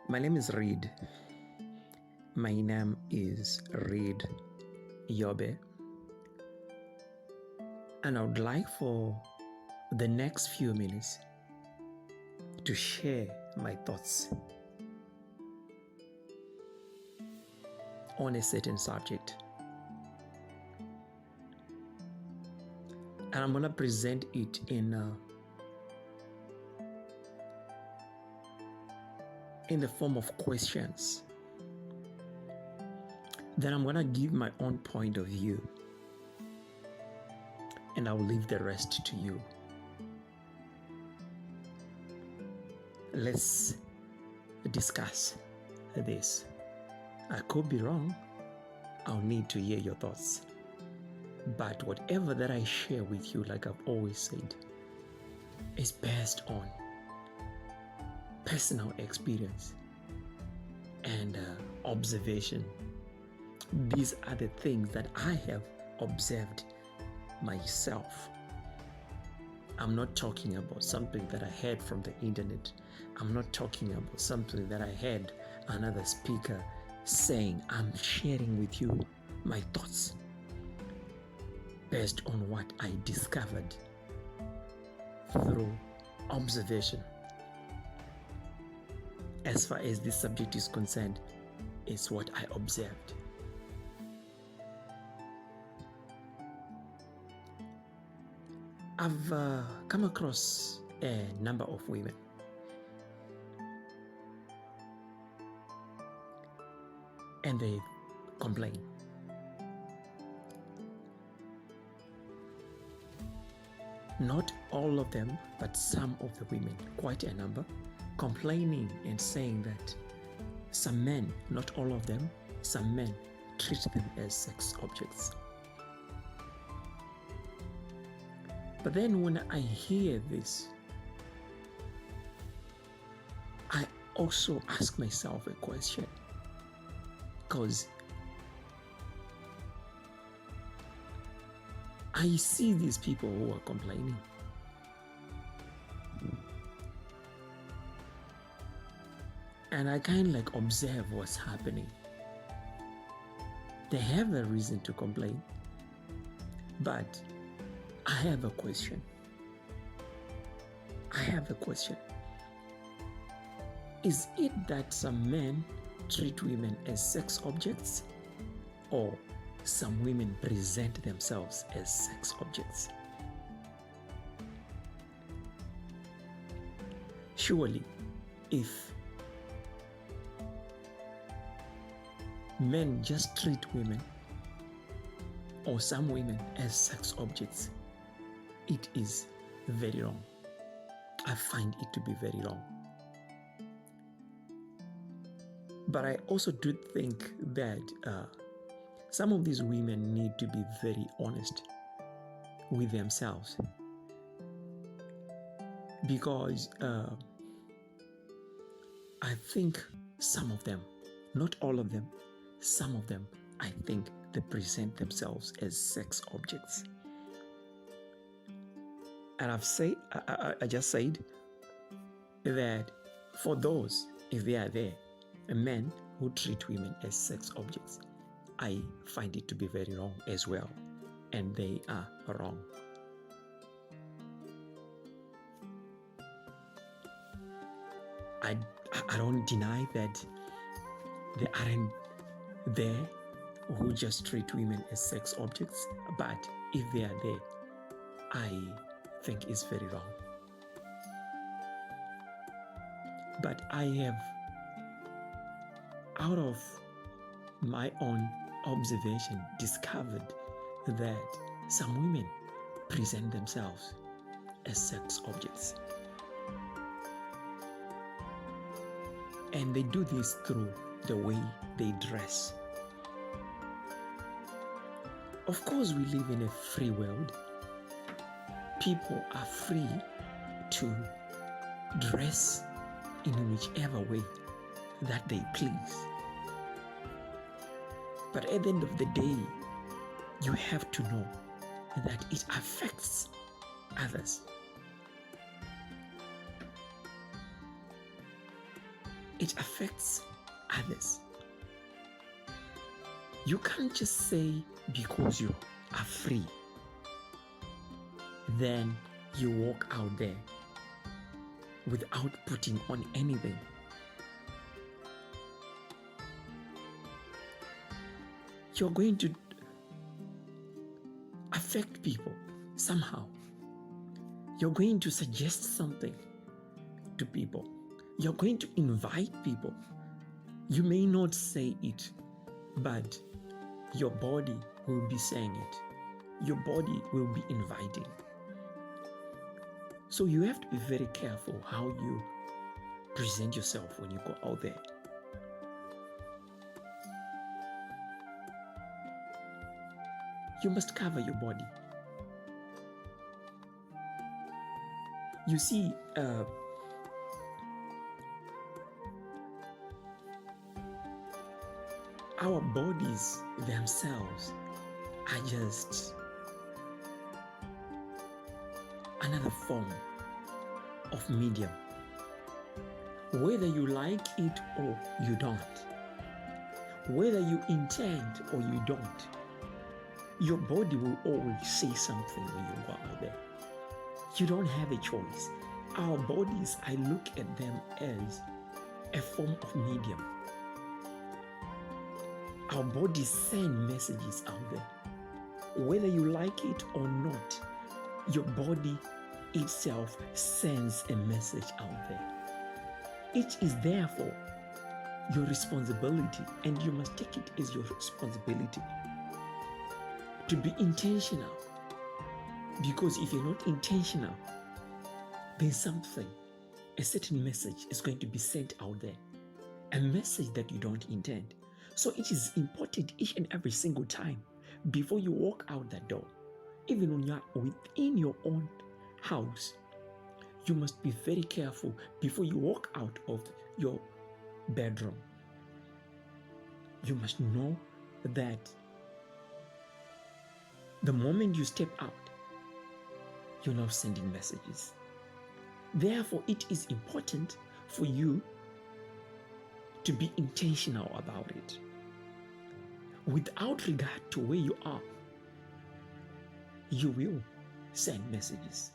My name is Reed. My name is Reed Yobe. And I would like for the next few minutes to share my thoughts on a certain subject. And I'm going to present it in the form of questions. Then I'm going to give my own point of view, and I'll leave the rest to you. Let's discuss this. I could be wrong. I'll need to hear your thoughts. But whatever that I share with you, like I've always said, is based on personal experience and observation. These are the things that I have observed myself. I'm not talking about something that I heard from the internet. I'm not talking about something that I heard another speaker saying. I'm sharing with you my thoughts based on what I discovered through observation. As far as this subject is concerned, it's what I observed. I've come across a number of women and they complain. Not all of them, but some of the women, quite a number, complaining and saying that some men, not all of them, some men treat them as sex objects. But then when I hear this, I also ask myself a question, because I see these people who are complaining. And I kind of like observe what's happening. They have a reason to complain, but I have a question. Is it that some men treat women as sex objects, or some women present themselves as sex objects? Surely, if men just treat women or some women as sex objects, it is very wrong. I find it to be very wrong. But I also do think that some of these women need to be very honest with themselves, because I think some of them, not all of them, some of them, I think they present themselves as sex objects. And I just said that for those, if they are there, men who treat women as sex objects, I find it to be very wrong as well. And they are wrong. I don't deny that there aren't there who just treat women as sex objects, but if they are there, I think it's very wrong. But I have, out of my own observation, discovered that some women present themselves as sex objects. And they do this through the way they dress. Of course, we live in a free world. People are free to dress in whichever way that they please. But at the end of the day, you have to know that it affects others. it affects others. You can't just say because you are free, then you walk out there without putting on anything. You're going to affect people somehow. You're going to suggest something to people. You're going to invite people. You may not say it, but your body will be saying it. Your body will be inviting. So you have to be very careful how you present yourself when you go out there. You must cover your body. You see, our bodies themselves are just another form of medium. Whether you like it or you don't, whether you intend or you don't, your body will always say something when you go out there. You don't have a choice. Our bodies, I look at them as a form of medium. Our bodies send messages out there. Whether you like it or not, your body itself sends a message out there. It is therefore your responsibility, and you must take it as your responsibility to be intentional. Because if you're not intentional, then something, a certain message is going to be sent out there, a message that you don't intend. So it is important each and every single time before you walk out that door, even when you're within your own house, you must be very careful before you walk out of your bedroom. You must know that the moment you step out, you're now sending messages. Therefore, it is important for you to be intentional about it. Without regard to where you are, you will send messages.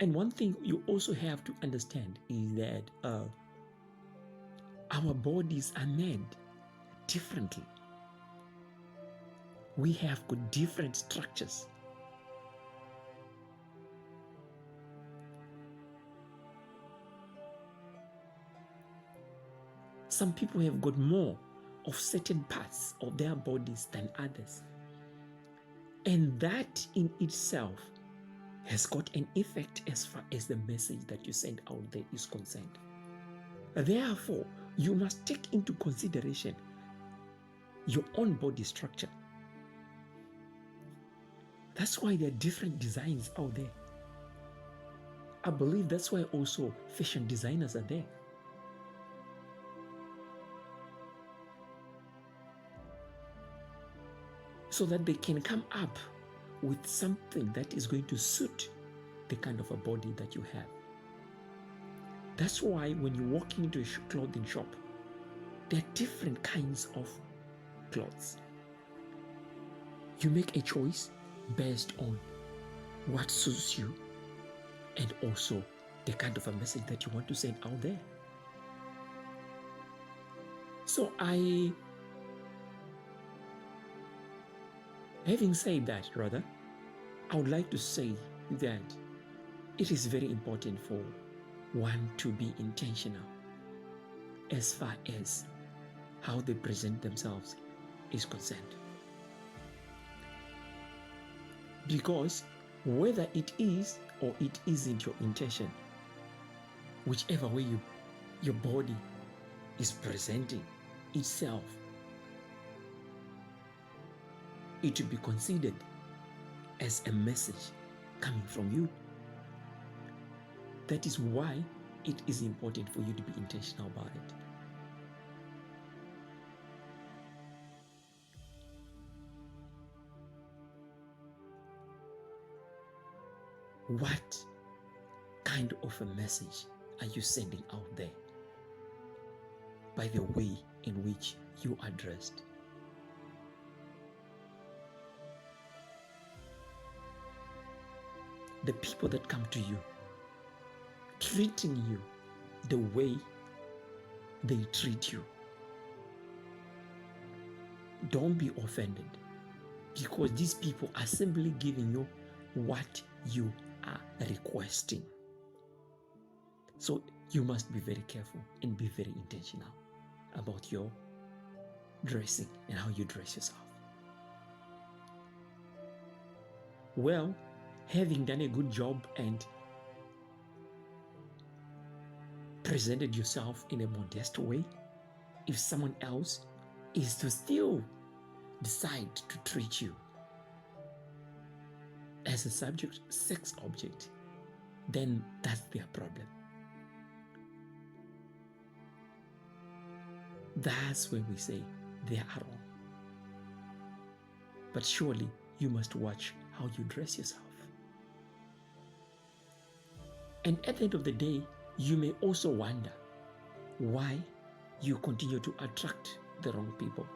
And one thing you also have to understand is that our bodies are made differently. We have got different structures. Some people have got more of certain parts of their bodies than others. And that in itself has got an effect as far as the message that you send out there is concerned. Therefore, you must take into consideration your own body structure. That's why there are different designs out there. I believe that's why also fashion designers are there. So that they can come up with something that is going to suit the kind of a body that you have. That's why when you walk into a clothing shop, there are different kinds of clothes. You make a choice based on what suits you and also the kind of a message that you want to send out there. So having said that, rather, I would like to say that it is very important for one to be intentional as far as how they present themselves is concerned. Because whether it is or it isn't your intention, whichever way your body is presenting itself, it will be considered as a message coming from you. That is why it is important for you to be intentional about it. What kind of a message are you sending out there by the way in which you are dressed? The people that come to you, treating you the way they treat you, don't be offended, because these people are simply giving you what you are requesting. So you must be very careful and be very intentional about your dressing and how you dress yourself. Well, having done a good job and presented yourself in a modest way, if someone else is to still decide to treat you as a subject, sex object, then that's their problem. That's when we say they are wrong. But surely you must watch how you dress yourself. And at the end of the day, you may also wonder why you continue to attract the wrong people.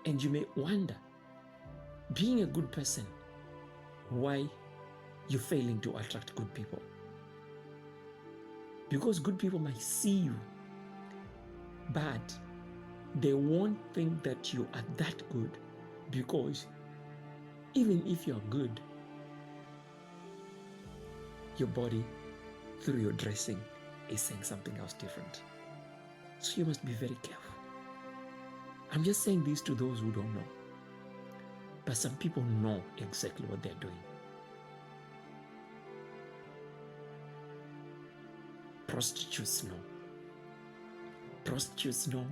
And you may wonder, being a good person, why you're failing to attract good people. Because good people might see you, but they won't think that you are that good, because even if you're good, your body, through your dressing, is saying something else different. So you must be very careful. I'm just saying this to those who don't know. But some people know exactly what they're doing. Prostitutes know. Prostitutes know,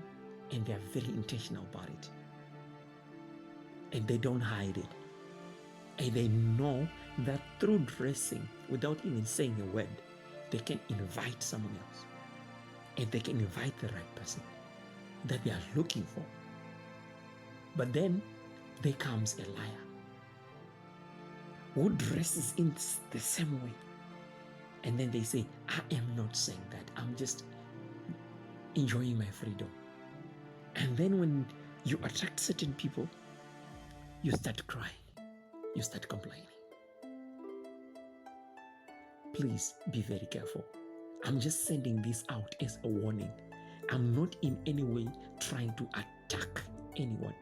and they are very intentional about it. And they don't hide it. And they know that through dressing, without even saying a word, they can invite someone else. And they can invite the right person that they are looking for. But then there comes a liar who dresses in the same way. And then they say, I am not saying that. I'm just enjoying my freedom. And then when you attract certain people, you start crying. You start complaining. Please be very careful. I'm just sending this out as a warning. I'm not in any way trying to attack anyone.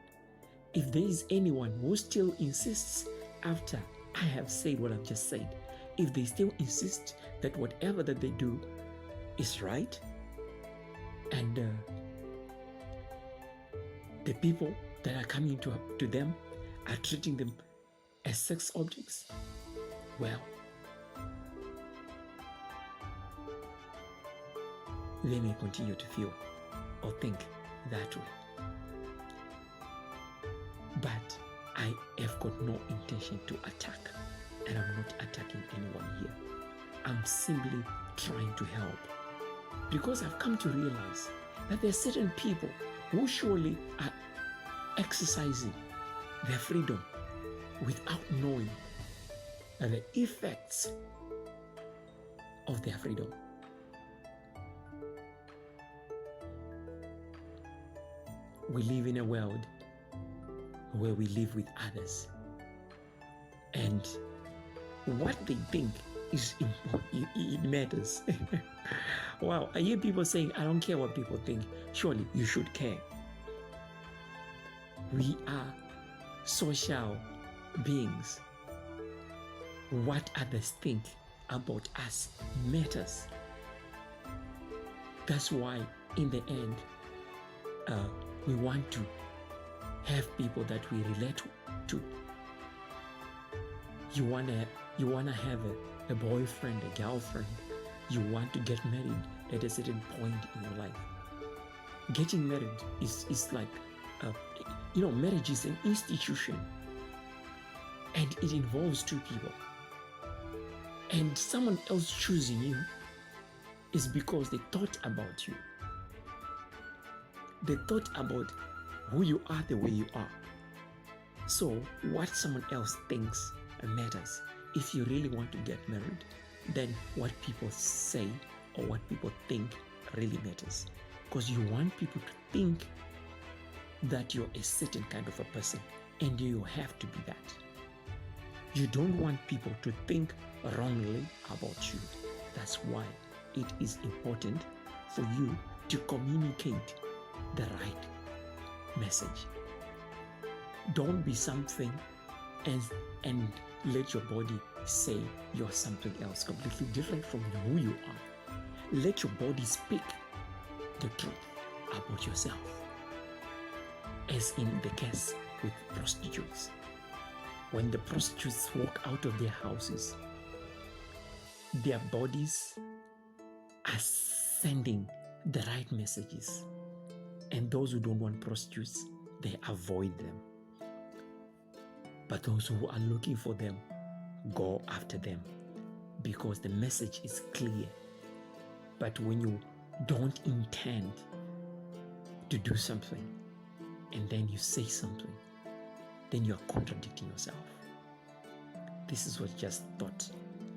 If there is anyone who still insists after I have said what I've just said, if they still insist that whatever that they do is right, and the people that are coming to them are treating them as sex objects, well, they may continue to feel or think that way. But I have got no intention to attack, and I'm not attacking anyone here. I'm simply trying to help, because I've come to realize that there are certain people who surely are exercising their freedom without knowing the effects of their freedom. We live in a world where we live with others, and what they think is important. It matters. Wow, I hear people saying, I don't care what people think. Surely you should care. We are social beings. What others think about us matters. That's why in the end, we want to have people that we relate to. You wanna have a boyfriend, a girlfriend. You want to get married at a certain point in your life. Getting married is like, marriage is an institution, and it involves two people. And someone else choosing you is because they thought about you. They thought about who you are the way you are. So what someone else thinks matters. If you really want to get married, then what people say or what people think really matters. Because you want people to think that you're a certain kind of a person, and you have to be that. You don't want people to think wrongly about you. That's why it is important for you to communicate the right message. Don't be something and let your body say you're something else completely different from who you are. Let your body speak the truth about yourself, as in the case with prostitutes. When the prostitutes walk out of their houses, their bodies are sending the right messages. And those who don't want prostitutes, they avoid them. But those who are looking for them go after them, because the message is clear. But when you don't intend to do something and then you say something, then you are contradicting yourself. This is what just thought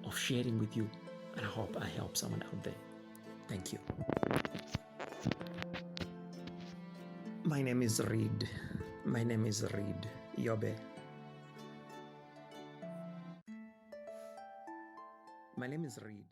of sharing with you, and I hope I help someone out there. Thank you. My name is Reed. My name is Reed Yobe. My name is Reed.